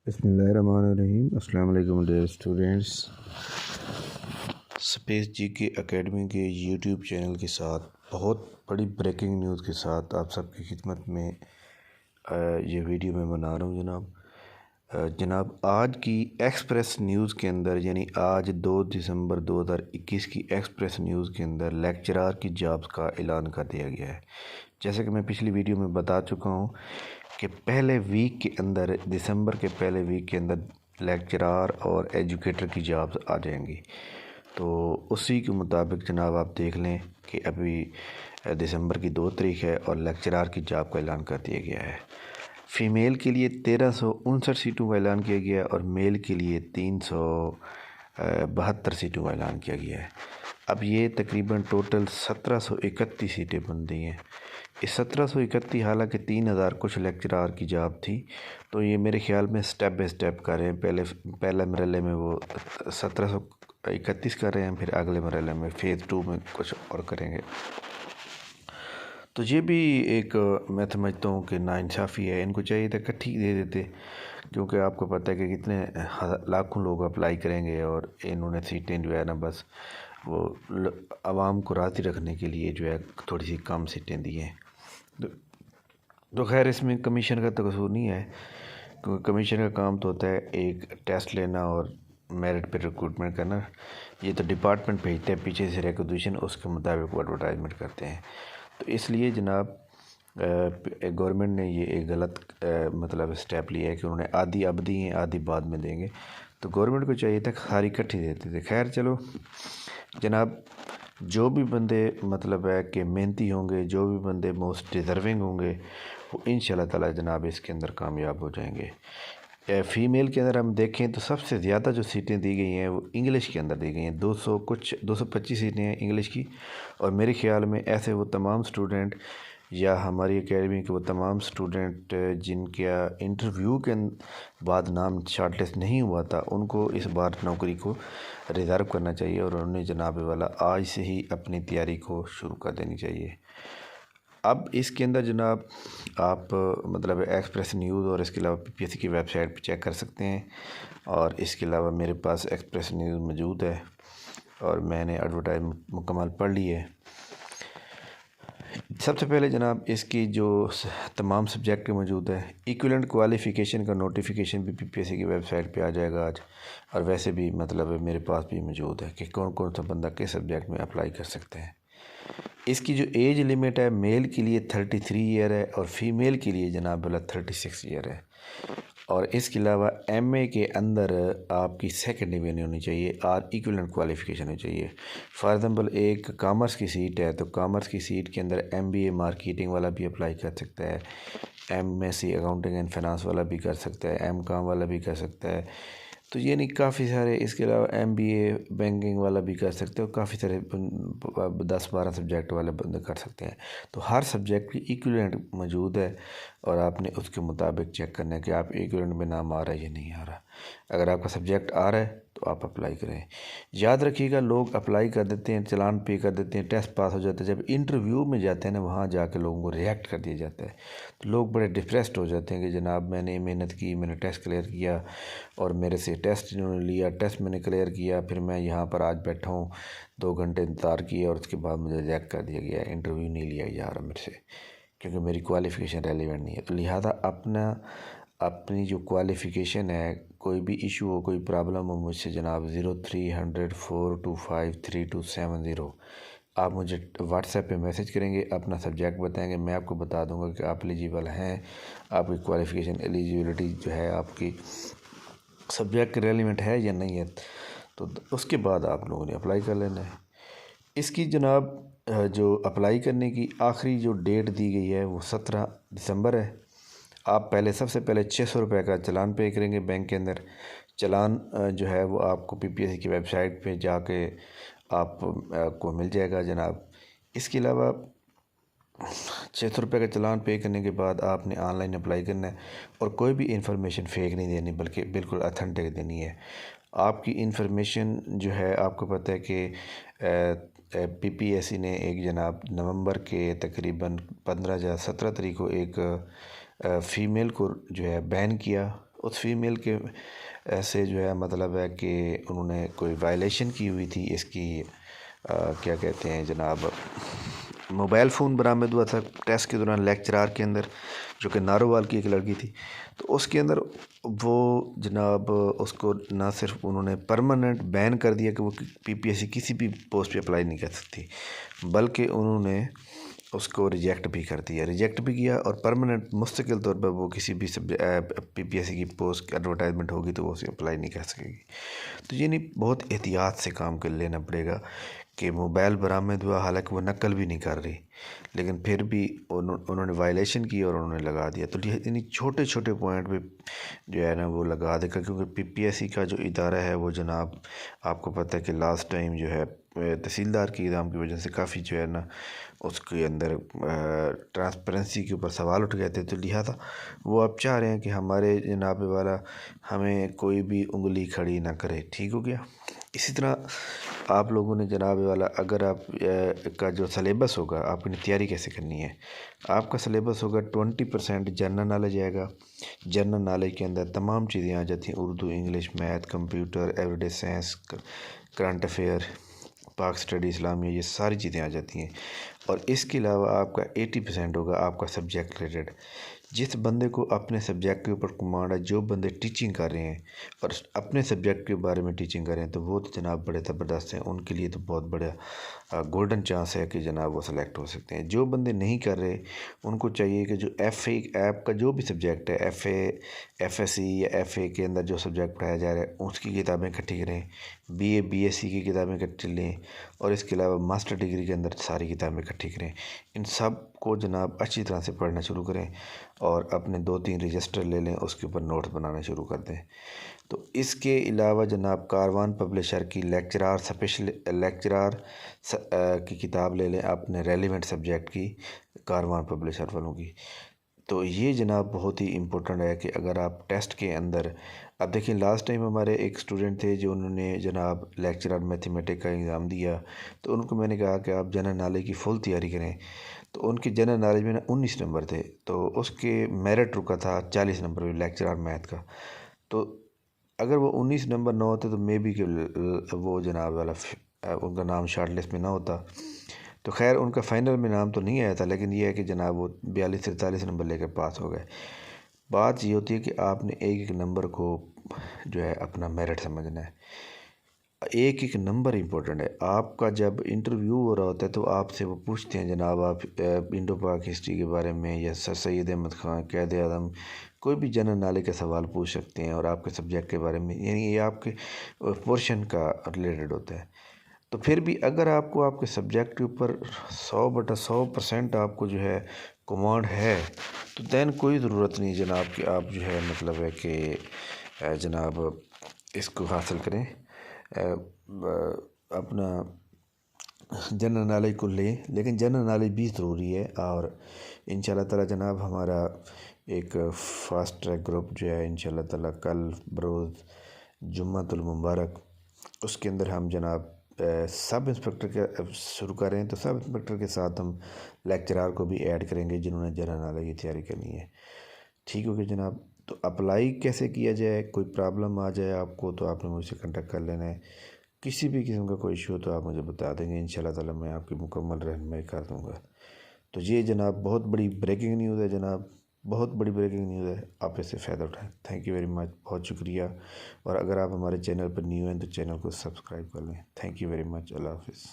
बिस्मिल्लाहिर्रहमानिर्रहीम। अस्सलाम वालेकुम डियर स्टूडेंट्स। स्पेस जी के एकेडमी के यूट्यूब चैनल के साथ बहुत बड़ी ब्रेकिंग न्यूज़ के साथ आप सबकी खिदमत में ये वीडियो मैं बना रहा हूँ जनाब। आज की एक्सप्रेस न्यूज़ के अंदर यानी आज 2 दिसंबर 2021 की एक्सप्रेस न्यूज़ के अंदर लेक्चरार की जॉब्स का ऐलान कर दिया गया है। जैसे कि मैं पिछली वीडियो में बता चुका हूँ कि पहले वीक के अंदर, दिसंबर के पहले वीक के अंदर लेक्चरार और एजुकेटर की जॉब्स आ जाएंगी। तो उसी के मुताबिक जनाब आप देख लें कि अभी दिसंबर की 2 तारीख है और लेक्चरार की जॉब का ऐलान कर दिया गया है। फ़ीमेल के लिए 1359 सीटों का ऐलान किया गया है और मेल के लिए 372 सीटों का ऐलान किया गया है। अब ये तकरीबन टोटल 1731 सीटें बन रही हैं। इस 1731 हालांकि 3000 कुछ लेक्चरार की जॉब थी, तो ये मेरे ख्याल में स्टेप बाय स्टेप कर रहे हैं। पहले मरहले में वो 1731 कर रहे हैं, फिर अगले मरहले में फ़ेज़ 2 में कुछ और करेंगे। तो ये भी एक मैं समझता हूँ कि नाइंसाफ़ी है। इनको चाहिए था इकट्ठी दे देते, क्योंकि आपको पता है कि कितने लाखों लोग अप्लाई करेंगे और इन्होंने सीटें जो है ना बस वो आवाम को राज़ी रखने के लिए जो है थोड़ी सी कम सीटें दी हैं। तो खैर इसमें कमीशन का तो कसूर नहीं है, क्योंकि कमीशन का काम तो होता है एक टेस्ट लेना और मेरिट पे रिक्रूटमेंट करना। ये तो डिपार्टमेंट भेजते हैं पीछे से रिक्वेजिशन, उसके मुताबिक वो एडवर्टाइजमेंट करते हैं। तो इसलिए जनाब गवर्नमेंट ने ये एक गलत मतलब स्टेप लिया है कि उन्होंने आधी अब दी हैं, आधी बाद में देंगे। तो गवर्नमेंट को चाहिए था सारी इकट्ठी देते थे। खैर चलो जनाब, जो भी बंदे मतलब है कि मेहनती होंगे, जो भी बंदे मोस्ट डिज़र्विंग होंगे, वो इंशाल्लाह ताला जनाब इसके अंदर कामयाब हो जाएंगे। फ़ीमेल के अंदर हम देखें तो सबसे ज़्यादा जो सीटें दी गई हैं वो इंग्लिश के अंदर दी गई हैं। 225 सीटें हैं इंग्लिश की। और मेरे ख़्याल में ऐसे वो तमाम स्टूडेंट या हमारी एकेडमी के वो तमाम स्टूडेंट जिनका इंटरव्यू के बाद नाम शॉर्टलिस्ट नहीं हुआ था, उनको इस बार नौकरी को रिज़र्व करना चाहिए और उन्हें जनाब वाला आज से ही अपनी तैयारी को शुरू कर देनी चाहिए। अब इसके अंदर जनाब आप मतलब एक्सप्रेस न्यूज़ और इसके अलावा पीपीएससी की वेबसाइट पर चेक कर सकते हैं। और इसके अलावा मेरे पास एक्सप्रेस न्यूज़ मौजूद है और मैंने एडवर्टाइजमेंट मुकम्मल पढ़ ली है। सबसे पहले जनाब इसकी जो तमाम सब्जेक्ट मौजूद है, इक्विवेलेंट क्वालिफ़िकेशन का नोटिफिकेशन भी पीपीएससी की वेबसाइट पे आ जाएगा आज। और वैसे भी मतलब मेरे पास भी मौजूद है कि कौन कौन सा बंदा किस सब्जेक्ट में अप्लाई कर सकते हैं। इसकी जो एज लिमिट है, मेल के लिए 33 ईयर है और फीमेल के लिए जनाब वाला 36 ईयर है। और इसके अलावा एमए के अंदर आपकी सेकंड डिवीज़न होनी चाहिए और इक्विवेलेंट क्वालिफ़िकेशन होनी चाहिए। फॉर एग्ज़ाम्पल एक कॉमर्स की सीट है तो कॉमर्स की सीट के अंदर एमबीए मार्केटिंग वाला भी अप्लाई कर सकता है, एमएससी अकाउंटिंग एंड फाइनेंस वाला भी कर सकता है, एमकॉम वाला भी कर सकता है। तो ये नहीं काफ़ी सारे, इसके अलावा एमबीए बैंकिंग वाला भी कर सकते हो, काफ़ी सारे 10-12 सब्जेक्ट वाले बंदे कर सकते हैं। तो हर सब्जेक्ट की इक्विवेलेंट मौजूद है और आपने उसके मुताबिक चेक करना है कि आप इक्विवेलेंट में नाम आ रहा है या नहीं आ रहा। अगर आपका सब्जेक्ट आ रहा है तो आप अप्लाई करें। याद रखिएगा, लोग अप्लाई कर देते हैं, चालान पे कर देते हैं, टेस्ट पास हो जाता है, जब इंटरव्यू में जाते हैं ना वहाँ जाके लोगों को रिजेक्ट कर दिया जाता है। तो लोग बड़े डिप्रेस्ड हो जाते हैं कि जनाब मैंने मेहनत की, मैंने टेस्ट क्लियर किया और मेरे से टेस्ट इन्होंने लिया, टेस्ट मैंने क्लियर किया, फिर मैं यहाँ पर आज बैठा हूँ, 2 घंटे इंतज़ार किया और उसके बाद मुझे रिजेक्ट कर दिया गया, इंटरव्यू नहीं लिया जा रहा मेरे से क्योंकि मेरी क्वालिफ़िकेशन रेलिवेंट नहीं है। तो लिहाजा अपनी जो क्वालिफ़िकेशन है, कोई भी इशू हो, कोई प्रॉब्लम हो, मुझसे जनाब 0300-425-3270 आप मुझे व्हाट्सएप पे मैसेज करेंगे, अपना सब्जेक्ट बताएंगे, मैं आपको बता दूंगा कि आप एलिजिबल हैं, आपकी क्वालिफ़िकेशन एलिजिबिलिटी जो है आपकी सब्जेक्ट रेलिवेंट है या नहीं है। तो उसके बाद आप लोगों ने अप्लाई कर लेना है। इसकी जनाब जो अप्लाई करने की आखिरी जो डेट दी गई है वो 17 दिसंबर है। आप सबसे पहले 600 रुपये का चालान पे करेंगे बैंक के अंदर। चालान जो है वो आपको पीपीएससी की वेबसाइट पे जाके आप को मिल जाएगा जनाब। इसके अलावा 600 रुपये का चालान पे करने के बाद आपने ऑनलाइन अप्लाई करना है और कोई भी इंफॉर्मेशन फेक नहीं देनी, बल्कि बिल्कुल ऑथेंटिक देनी है। आपकी इंफॉर्मेशन जो है, आपको पता है कि पीपीएससी ने एक जनाब नवंबर के तकरीबन 15 या 17 तारीख को एक फ़ीमेल को जो है बैन किया उस फीमेल के ऐसे जो है मतलब है कि उन्होंने कोई वायलेशन की हुई थी इसकी क्या कहते हैं जनाब, मोबाइल फ़ोन बरामद हुआ था टेस्ट के दौरान लेक्चरार के अंदर, जो कि नारोवाल की एक लड़की थी। तो उसके अंदर वो जनाब उसको ना सिर्फ उन्होंने परमानेंट बैन कर दिया कि वो पीपीएससी किसी भी पोस्ट पे अप्लाई नहीं कर सकती, बल्कि उन्होंने उसको रिजेक्ट भी कर दिया, रिजेक्ट भी किया और परमानेंट मुस्तकिल तौर पर वो किसी भी पीपीएससी की पोस्ट एडवर्टाइजमेंट होगी तो वो उसे अप्लाई नहीं कर सकेगी। तो ये नहीं, बहुत एहतियात से काम कर लेना पड़ेगा कि मोबाइल बरामद हुआ, हालांकि वो नकल भी नहीं कर रही, लेकिन फिर भी उन्होंने वायलेशन की और उन्होंने लगा दिया। तो यानी छोटे छोटे पॉइंट पे जो है ना वो लगा देगा, क्योंकि पीपीएससी का जो इदारा है वो जनाब आपको पता है कि लास्ट टाइम जो है तहसीलदार की एग्ज़ाम की वजह से काफ़ी जो है ना उसके अंदर ट्रांसपेरेंसी के ऊपर सवाल उठ गए थे। तो लिहाजा वो अब चाह रहे हैं कि हमारे जनाब वाला हमें कोई भी उंगली खड़ी ना करे। ठीक हो गया। इसी तरह आप लोगों ने जनाब वाला अगर आप का जो सलेबस होगा आपने तैयारी कैसे करनी है, आपका सलेबस होगा 20% जनरल नॉलेज आएगा। जनरल नॉलेज के अंदर तमाम चीज़ें आ जाती हैं, Urdu, English, math, computer, everyday science, current affair, पाक स्टडी, इस्लामिया, ये सारी चीज़ें आ जाती हैं। और इसके अलावा आपका 80% होगा आपका सब्जेक्ट रिलेटेड। जिस बंदे को अपने सब्जेक्ट के ऊपर कमांड है, जो बंदे टीचिंग कर रहे हैं और अपने सब्जेक्ट के बारे में टीचिंग कर रहे हैं, तो वो तो जनाब बड़े ज़बरदस्त हैं, उनके लिए तो बहुत बड़ा गोल्डन चांस है कि जनाब वो सेलेक्ट हो सकते हैं। जो बंदे नहीं कर रहे उनको चाहिए कि जो FA ऐप का जो भी सब्जेक्ट है, FA, FSC या FA के अंदर जो सब्जेक्ट पढ़ाया जा रहा है उसकी किताबें इकट्ठी करें, BA BSc की किताबें इकट्ठी लें और इसके अलावा मास्टर डिग्री के अंदर सारी किताबें इकट्ठी करें। इन सब को जनाब अच्छी तरह से पढ़ना शुरू करें और अपने 2-3 रजिस्टर ले लें, उसके ऊपर नोट्स बनाना शुरू कर दें। तो इसके अलावा जनाब कारवान पब्लिशर की लेक्चरार स्पेशल लेक्चरार की किताब ले लें अपने रेलिवेंट सब्जेक्ट की, कारवान पब्लिशर वालों की। तो ये जनाब बहुत ही इम्पोर्टेंट है कि अगर आप टेस्ट के अंदर, अब देखिए लास्ट टाइम हमारे एक स्टूडेंट थे जो उन्होंने जनाब लेक्चरर मैथमेटिक्स का एग्ज़ाम दिया, तो उनको मैंने कहा कि आप जनरल नॉलेज की फुल तैयारी करें। तो उनके जनरल नॉलेज में ना 19 नंबर थे, तो उसके मेरिट रुका था 40 नंबर लेक्चरर मैथ का। तो अगर वो 19 नंबर ना होते तो मे बी कि वो जनाब वाला उनका नाम शॉर्ट लिस्ट में ना होता। तो खैर उनका फ़ाइनल में नाम तो नहीं आया था, लेकिन ये है कि जनाब वो 42-43 नंबर लेकर पास हो गए। बात ये होती है कि आपने एक एक नंबर को जो है अपना मेरिट समझना है। एक एक नंबर इम्पोर्टेंट है। आपका जब इंटरव्यू हो रहा होता है तो आपसे वो पूछते हैं जनाब आप इंडो पाक हिस्ट्री के बारे में या सर सैयद अहमद ख़ान, क़ायद आज़म, कोई भी जनरल नॉलेज का सवाल पूछ सकते हैं और आपके सब्जेक्ट के बारे में, यानी ये आपके पोर्शन का रिलेटेड होता है। तो फिर भी अगर आपको आपके सब्जेक्ट के ऊपर 100/100% आपको जो है कमांड है, तो दैन कोई ज़रूरत नहीं जनाब कि आप जो है मतलब है कि जनाब इसको हासिल करें, अपना जनरल नॉलेज को लें, लेकिन जनरल नॉलेज भी ज़रूरी है। और इंशाल्लाह ताला जनाब हमारा एक फास्ट ट्रैक ग्रुप जो है इंशाल्लाह ताला कल बरोज़ जुम्मतुल मुबारक, उसके अंदर हम जनाब सब इंस्पेक्टर के शुरू कर रहे हैं। तो सब इंस्पेक्टर के साथ हम लेक्चरार को भी ऐड करेंगे जिन्होंने जनरल नॉलेज की तैयारी करनी है। ठीक हो गया जनाब। तो अप्लाई कैसे किया जाए, कोई प्रॉब्लम आ जाए आपको तो आपने मुझसे कांटेक्ट कर लेना है। किसी भी किस्म का कोई इशू हो तो आप मुझे बता देंगे, इंशाल्लाह ताला मैं आपकी मुकम्मल रहनुमाई कर दूँगा। तो ये जनाब बहुत बड़ी ब्रेकिंग न्यूज़ है जनाब, बहुत बड़ी ब्रेकिंग न्यूज़ है, आप इससे फ़ायदा उठाएं। थैंक यू वेरी मच, बहुत शुक्रिया। और अगर आप हमारे चैनल पर न्यू हैं तो चैनल को सब्सक्राइब कर लें। Thank you very much. अल्लाह हाफ़िज़।